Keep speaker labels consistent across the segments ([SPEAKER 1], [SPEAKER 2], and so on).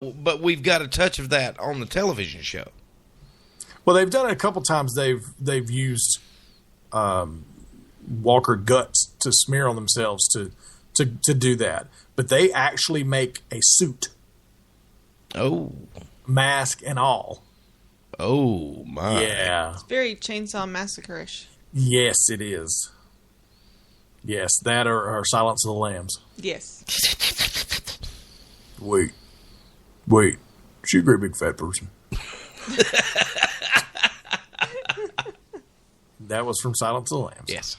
[SPEAKER 1] but we've got a touch of that on the television show.
[SPEAKER 2] Well, they've done it a couple times. They've used Walker guts to smear on themselves to do that. But they actually make a suit.
[SPEAKER 1] Oh.
[SPEAKER 2] Mask and all.
[SPEAKER 1] Oh, my.
[SPEAKER 2] Yeah.
[SPEAKER 3] It's very Chainsaw Massacre-ish.
[SPEAKER 2] Yes, it is. Yes, that or Silence of the Lambs.
[SPEAKER 3] Yes.
[SPEAKER 2] Wait. She's a great big fat person. That was from Silence of the Lambs.
[SPEAKER 1] Yes.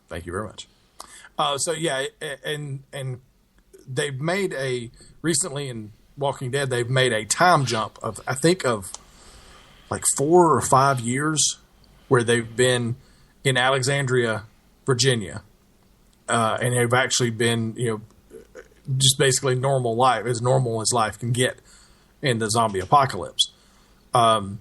[SPEAKER 2] Thank you very much. So yeah, and they've made recently in Walking Dead, they've made a time jump of like 4 or 5 years where they've been in Alexandria, Virginia, and they've actually been, just basically normal life, as normal as life can get in the zombie apocalypse. And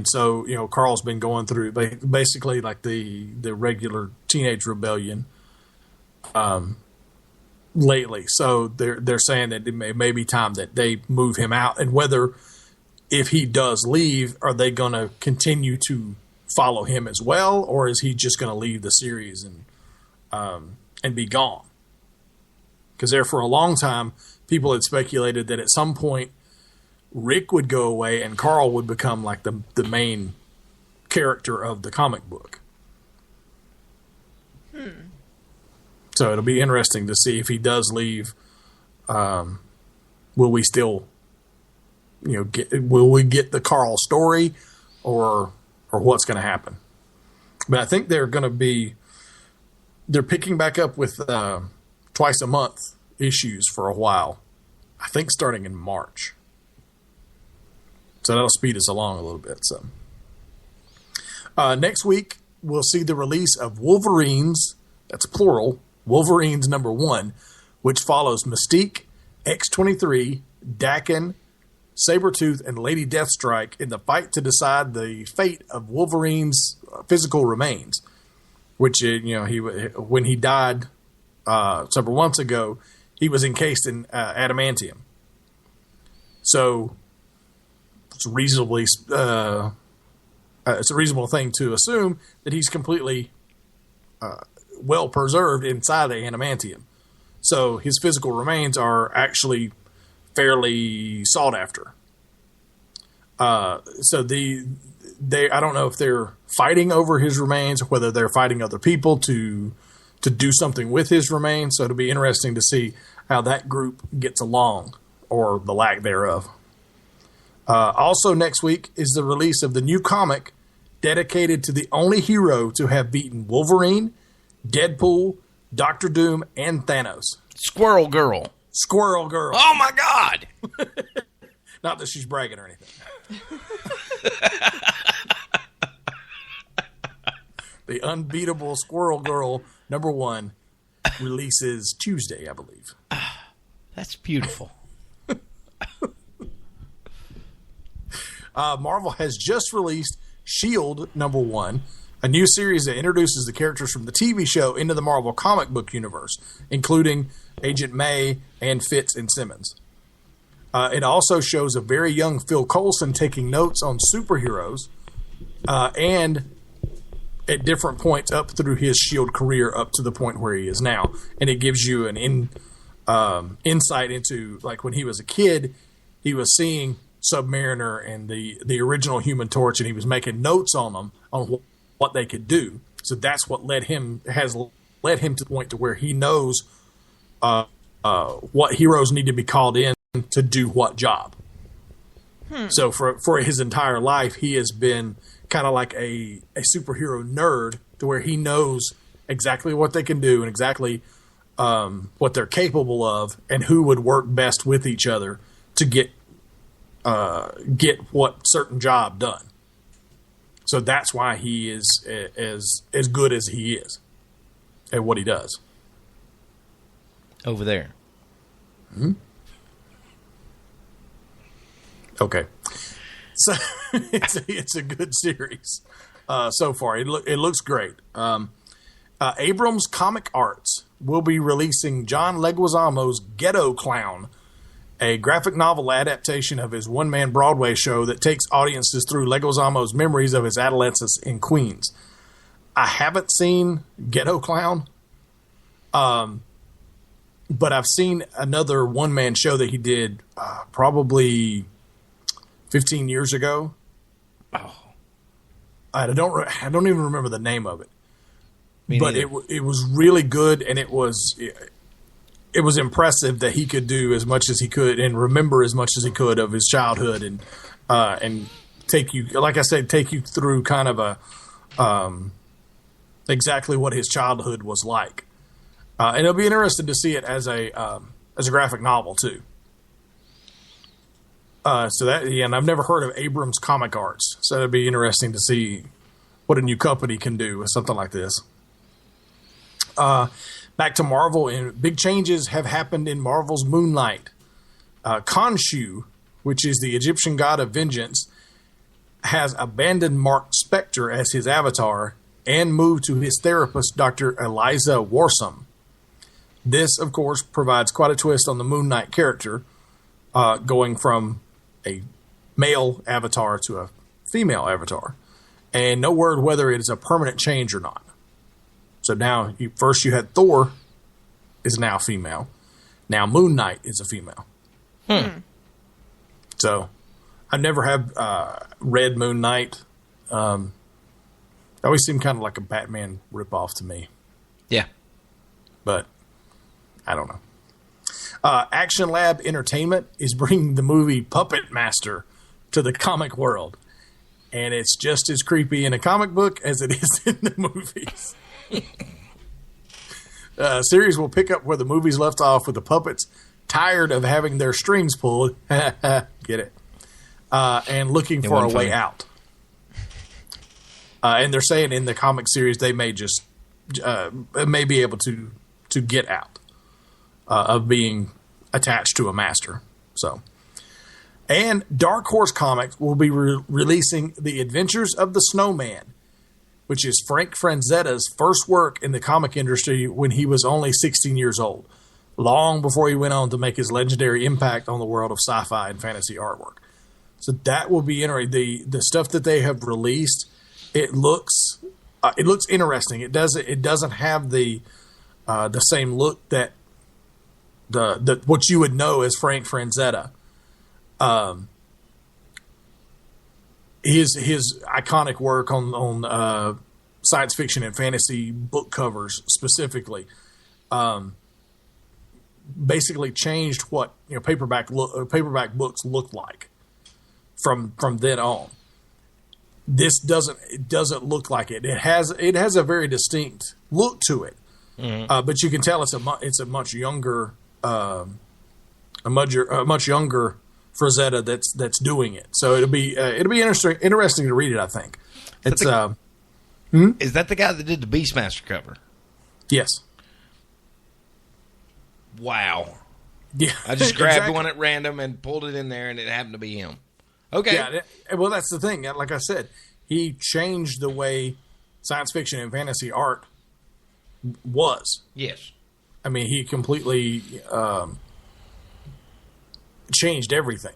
[SPEAKER 2] so, Carl's been going through basically like the regular teenage rebellion lately. So they're saying that it may be time that they move him out, and whether if he does leave, are they going to continue to follow him as well, or is he just going to leave the series and be gone? Because there for a long time, people had speculated that at some point Rick would go away and Carl would become like the main character of the comic book. So it'll be interesting to see if he does leave. Will we still, will we get the Carl story, or what's going to happen? But I think they're picking back up with twice a month issues for a while. I think starting in March. So that'll speed us along a little bit. So next week, we'll see the release of Wolverines, that's plural, Wolverines #1, which follows Mystique, X-23, Daken, Sabretooth, and Lady Deathstrike in the fight to decide the fate of Wolverine's physical remains, which, when he died several months ago, he was encased in adamantium. So it's a reasonable thing to assume that he's completely well preserved inside the adamantium. So his physical remains are actually fairly sought after. So I don't know if they're fighting over his remains, or whether they're fighting other people to do something with his remains. So it'll be interesting to see how that group gets along, or the lack thereof. Also next week is the release of the new comic dedicated to the only hero to have beaten Wolverine, Deadpool, Doctor Doom, and Thanos.
[SPEAKER 1] Squirrel Girl.
[SPEAKER 2] Oh
[SPEAKER 1] my God!
[SPEAKER 2] Not that she's bragging or anything. The unbeatable Squirrel Girl #1 releases Tuesday, I believe.
[SPEAKER 1] That's beautiful.
[SPEAKER 2] Marvel has just released S.H.I.E.L.D. #1, a new series that introduces the characters from the TV show into the Marvel comic book universe, including Agent May and Fitz and Simmons. It also shows a very young Phil Coulson taking notes on superheroes, and at different points up through his S.H.I.E.L.D. career up to the point where he is now. And it gives you an insight into, like, when he was a kid, he was seeing Submariner and the original Human Torch, and he was making notes on them, on what they could do. So that's what led him to the point to where he knows what heroes need to be called in to do what job. So for his entire life, he has been kind of like a superhero nerd, to where he knows exactly what they can do and exactly what they're capable of, and who would work best with each other to get what certain job done. So that's why he is as good as he is at what he does.
[SPEAKER 1] Over there.
[SPEAKER 2] Mm-hmm. Okay. So it's a good series so far. It looks great. Abrams Comic Arts will be releasing John Leguizamo's Ghetto Clown a graphic novel adaptation of his one-man Broadway show that takes audiences through Leguizamo's memories of his adolescence in Queens. I haven't seen Ghetto Clown, but I've seen another one-man show that he did probably 15 years ago.
[SPEAKER 1] Oh,
[SPEAKER 2] I don't even remember the name of it. But
[SPEAKER 1] neither.
[SPEAKER 2] it was really good, and it was impressive that he could do as much as he could and remember as much as he could of his childhood, and take you, like I said, take you through kind of a exactly what his childhood was like. And it'll be interesting to see it as a graphic novel too. And I've never heard of Abrams Comic Arts, so it'll be interesting to see what a new company can do with something like this. Back to Marvel, and big changes have happened in Marvel's Moon Knight. Khonshu, which is the Egyptian god of vengeance, has abandoned Mark Spector as his avatar and moved to his therapist, Dr. Eliza Warsum. This, of course, provides quite a twist on the Moon Knight character, going from a male avatar to a female avatar. And no word whether it is a permanent change or not. So now, first you had Thor is now female. Now Moon Knight is a female. So I've never have read Moon Knight. It always seemed kind of like a Batman ripoff to me.
[SPEAKER 1] Yeah.
[SPEAKER 2] But I don't know. Action Lab Entertainment is bringing the movie Puppet Master to the comic world. And it's just as creepy in a comic book as it is in the movies. Series will pick up where the movies left off with the puppets tired of having their strings pulled. Get it? And looking for a way out. And they're saying in the comic series they may just may be able to get out of being attached to a master. So, and Dark Horse Comics will be releasing The Adventures of the Snowman, which is Frank Franzetta's first work in the comic industry when he was only 16 years old, long before he went on to make his legendary impact on the world of sci-fi and fantasy artwork. So that will be interesting. The stuff that they have released, it looks interesting. It doesn't have the same look that the what you would know as Frank Franzetta. His iconic work on science fiction and fantasy book covers specifically, basically changed what paperback books looked like from then on. This doesn't look like it. It has a very distinct look to it, but you can tell it's a much younger Frazetta that's doing it. So it'll be interesting to read it. I think it's
[SPEAKER 1] Is that the guy that did the Beastmaster cover?
[SPEAKER 2] Yes.
[SPEAKER 1] Wow.
[SPEAKER 2] Yeah.
[SPEAKER 1] I just grabbed one at random and pulled it in there, and it happened to be him. Okay.
[SPEAKER 2] Yeah. Well, that's the thing. Like I said, he changed the way science fiction and fantasy art was.
[SPEAKER 1] Yes.
[SPEAKER 2] I mean, he completely changed everything.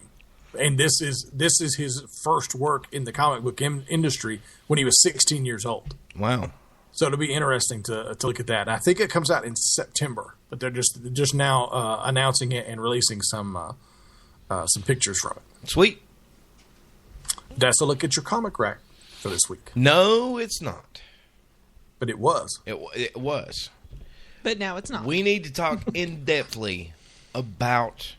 [SPEAKER 2] And this is his first work in the comic book industry when he was 16 years old.
[SPEAKER 1] Wow.
[SPEAKER 2] So it'll be interesting to look at that. I think it comes out in September, but they're just now announcing it and releasing some pictures from it.
[SPEAKER 1] Sweet.
[SPEAKER 2] That's a look at your comic rack for this week.
[SPEAKER 1] No, it's not.
[SPEAKER 2] But it was.
[SPEAKER 1] It was.
[SPEAKER 3] But now it's not.
[SPEAKER 1] We need to talk in-depthly about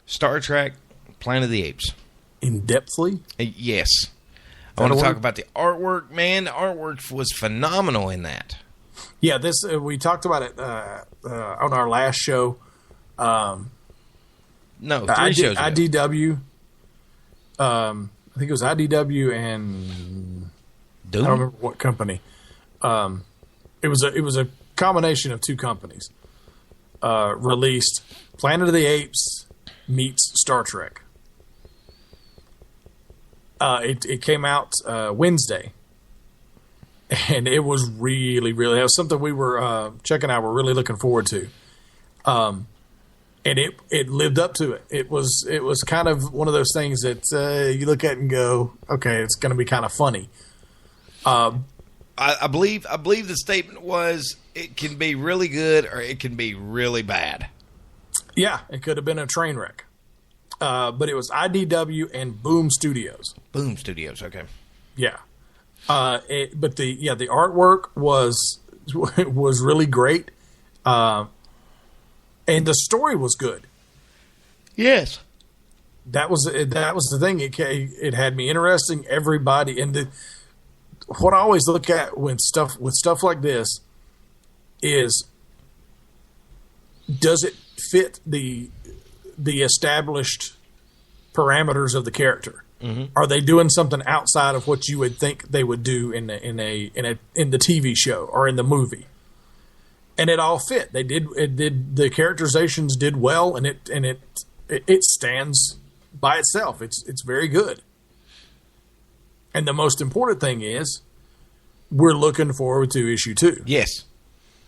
[SPEAKER 1] Star Trek, Planet of the Apes.
[SPEAKER 2] In-depthly?
[SPEAKER 1] Yes. I want to talk about the artwork. Man, the artwork was phenomenal in that.
[SPEAKER 2] Yeah, this we talked about it on our last show.
[SPEAKER 1] No, 3 shows ago.
[SPEAKER 2] IDW. I think it was IDW and
[SPEAKER 1] Doom?
[SPEAKER 2] I don't remember what company. It was a combination of two companies. Released Planet of the Apes meets Star Trek. It came out Wednesday, and it was really, really. It was something we were Chuck and I were really looking forward to. and it lived up to it. It was kind of one of those things that you look at and go, okay, it's going to be kind of funny.
[SPEAKER 1] I believe the statement was it can be really good or it can be really bad.
[SPEAKER 2] Yeah, it could have been a train wreck. But it was IDW and Boom Studios.
[SPEAKER 1] Boom Studios, okay.
[SPEAKER 2] Yeah. But the artwork was really great. And the story was good.
[SPEAKER 1] Yes.
[SPEAKER 2] That was the thing. It had me interesting. Everybody, and what I always look at with stuff like this is, does it fit the established parameters of the character? Mm-hmm. Are they doing something outside of what you would think they would do in the TV show or in the movie? And it all fit. They did. It did. The characterizations did well, and it stands by itself. It's very good. And the most important thing is, we're looking forward to issue 2.
[SPEAKER 1] Yes,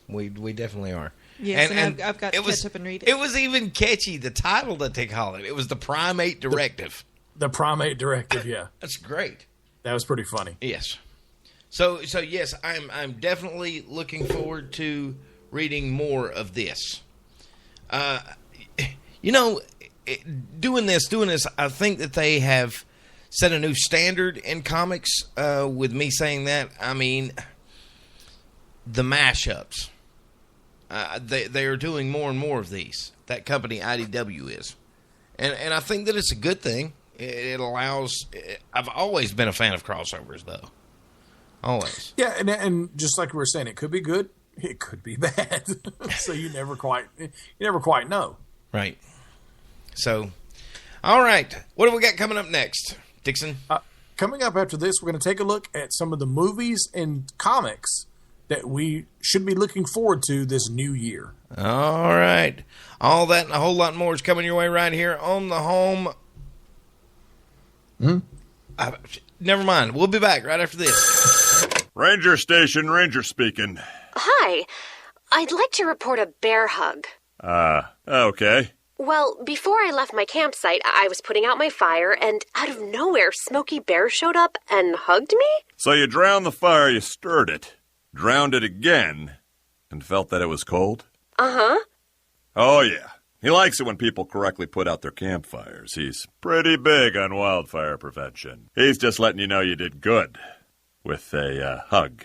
[SPEAKER 1] we definitely are.
[SPEAKER 3] Yes, and I've got to catch up and read it.
[SPEAKER 1] It was even catchy, the title that they call it. It was the Primate Directive.
[SPEAKER 2] The Primate Directive, yeah.
[SPEAKER 1] That's great.
[SPEAKER 2] That was pretty funny.
[SPEAKER 1] Yes. So yes, I'm definitely looking forward to reading more of this. Doing this, I think that they have set a new standard in comics. With me saying that, I mean the mashups. They are doing more and more of these. That company, IDW, is. And I think that it's a good thing. It allows... I've always been a fan of crossovers, though. Always.
[SPEAKER 2] Yeah, and just like we were saying, it could be good. It could be bad. So you never quite know.
[SPEAKER 1] Right. So, all right. What have we got coming up next, Dixon?
[SPEAKER 2] Coming up after this, we're going to take a look at some of the movies and comics that we should be looking forward to this new year.
[SPEAKER 1] All right. All that and a whole lot more is coming your way right here on the home. Never mind. We'll be back right after this.
[SPEAKER 4] Ranger Station, Ranger speaking.
[SPEAKER 5] Hi. I'd like to report a bear hug.
[SPEAKER 4] Okay.
[SPEAKER 5] Well, before I left my campsite, I was putting out my fire, and out of nowhere, Smokey Bear showed up and hugged me?
[SPEAKER 4] So you drowned the fire, you stirred it, drowned it again, and felt that it was cold?
[SPEAKER 5] Uh-huh.
[SPEAKER 4] Oh, yeah. He likes it when people correctly put out their campfires. He's pretty big on wildfire prevention. He's just letting you know you did good with a hug.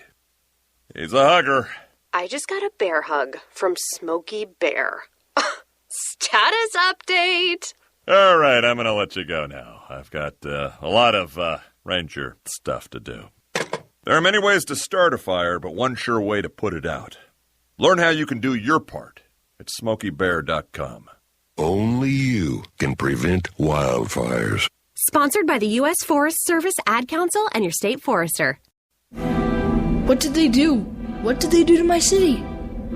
[SPEAKER 4] He's a hugger.
[SPEAKER 5] I just got a bear hug from Smokey Bear. Status update!
[SPEAKER 4] All right, I'm going to let you go now. I've got a lot of ranger stuff to do. There are many ways to start a fire, but one sure way to put it out. Learn how you can do your part at SmokeyBear.com.
[SPEAKER 6] Only you can prevent wildfires.
[SPEAKER 5] Sponsored by the U.S. Forest Service, Ad Council, and your state forester.
[SPEAKER 7] What did they do? What did they do to my city?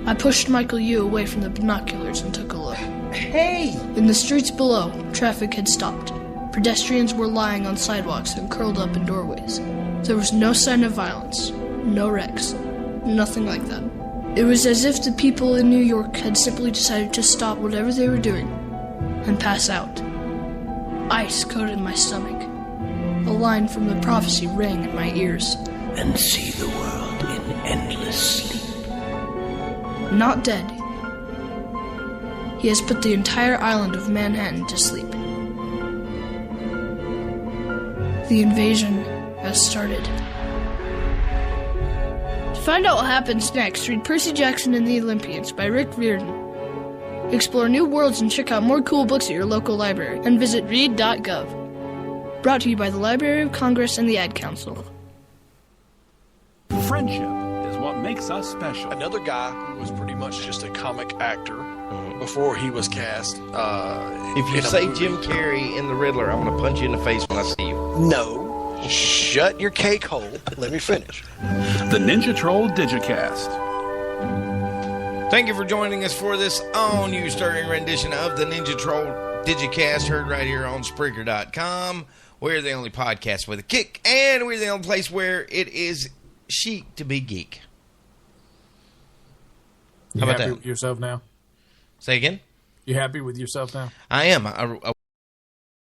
[SPEAKER 7] I pushed Michael Yu away from the binoculars and took a look.
[SPEAKER 8] Hey!
[SPEAKER 7] In the streets below, traffic had stopped. Pedestrians were lying on sidewalks and curled up in doorways. There was no sign of violence, no wrecks, nothing like that. It was as if the people in New York had simply decided to stop whatever they were doing and pass out. Ice coated my stomach. A line from the prophecy rang in my ears.
[SPEAKER 8] And see the world in endless sleep.
[SPEAKER 7] Not dead. He has put the entire island of Manhattan to sleep. The invasion has started. To find out what happens next, read Percy Jackson and the Olympians by Rick Riordan. Explore new worlds and check out more cool books at your local library and visit read.gov. Brought to you by the Library of Congress and the Ad Council.
[SPEAKER 9] Friendship is what makes us special.
[SPEAKER 10] Another guy who was pretty much just a comic actor before he was cast.
[SPEAKER 1] If you say Jim Carrey in The Riddler, I'm going to punch you in the face when I see you.
[SPEAKER 10] No. Shut your cake hole. Let me finish.
[SPEAKER 9] The Ninja Troll Digicast.
[SPEAKER 1] Thank you for joining us for this all-new stirring rendition of the Ninja Troll Digicast, heard right here on Spreaker.com. We're the only podcast with a kick, and we're the only place where it is chic to be geek. How
[SPEAKER 2] You
[SPEAKER 1] about
[SPEAKER 2] happy
[SPEAKER 1] that?
[SPEAKER 2] with yourself now?
[SPEAKER 1] Say again?
[SPEAKER 2] You happy with yourself now?
[SPEAKER 1] I am. I